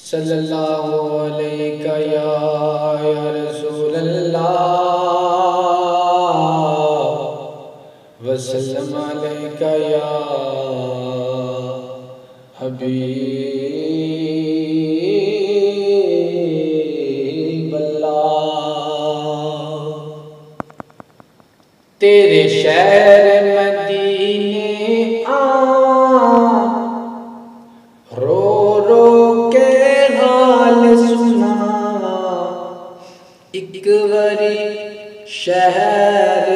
सल्लल्लाहु अलैका या रसूलल्लाह वसल्लम अलैका या हबीबल्लाह। तेरे शहर मदीने रो रो के हाल सुना, एक वरी शहर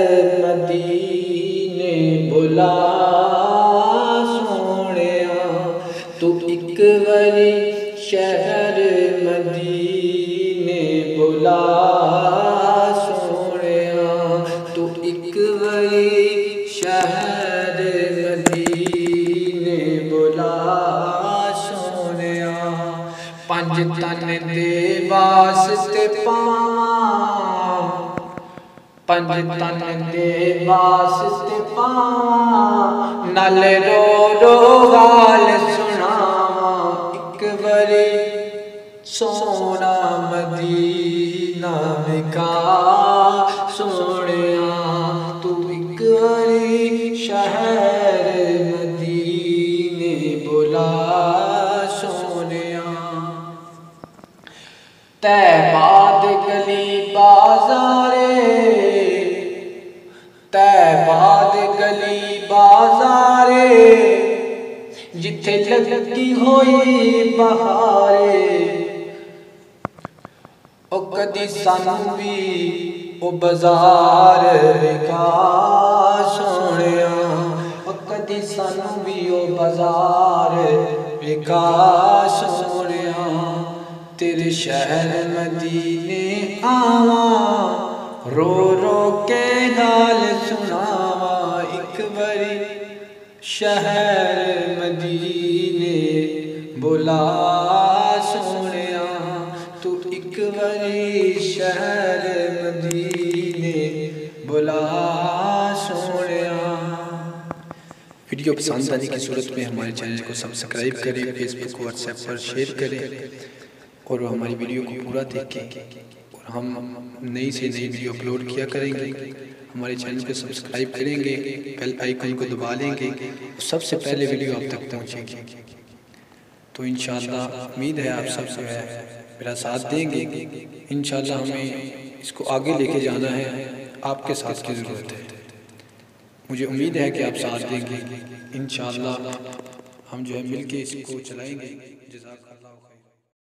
मदीने बुला सोनिया। तू एक वरी शहर मदीने बुला सोनिया। तू एक वरी शहर मदीने बुला सोनिया। पंज तन दे वास्ते पावां, पंज तन दे वास्ते पावां, नल रो रो हाल सुनावां। एक वरी सोना मदीना विखा सोनिया। तू एक वरी शहर मदीने बुला सोनिया। तैबाद गली बाजारे, तैबाद गली बाजारे, जिथे लगती होई बहारे। ओ कदी सानू भी ओ बाजार विखा सोनिया। ओ कदी सानू भी ओ बाजार विखा सोनिया। तेरे शहर मदीने आवां, रो रो के हाल सुनावा। एक वरी शहर मदीने बुला सोनिया। तू एक वरी शहर मदीने बुला सोनिया। वीडियो पसंद आने की सूरत में हमारे चैनल को सब्सक्राइब करें, फेसबुक व्हाट्सएप पर शेयर करें और हमारी वीडियो को पूरा देखें। और हम नई से नई वीडियो अपलोड किया करेंगे। हमारे चैनल को सब्सक्राइब करेंगे, बेल आइकन को दबा लेंगे, सबसे पहले वीडियो आप तक पहुंचेगी। तो इंशाअल्लाह उम्मीद है आप सब जो है मेरा साथ देंगे। इंशाअल्लाह हमें इसको आगे लेके जाना है, आपके साथ की ज़रूरत है। मुझे उम्मीद है कि आप साथ देंगे। इंशाअल्लाह हम जो है मिलके इसको चलाएंगे। जज़ाक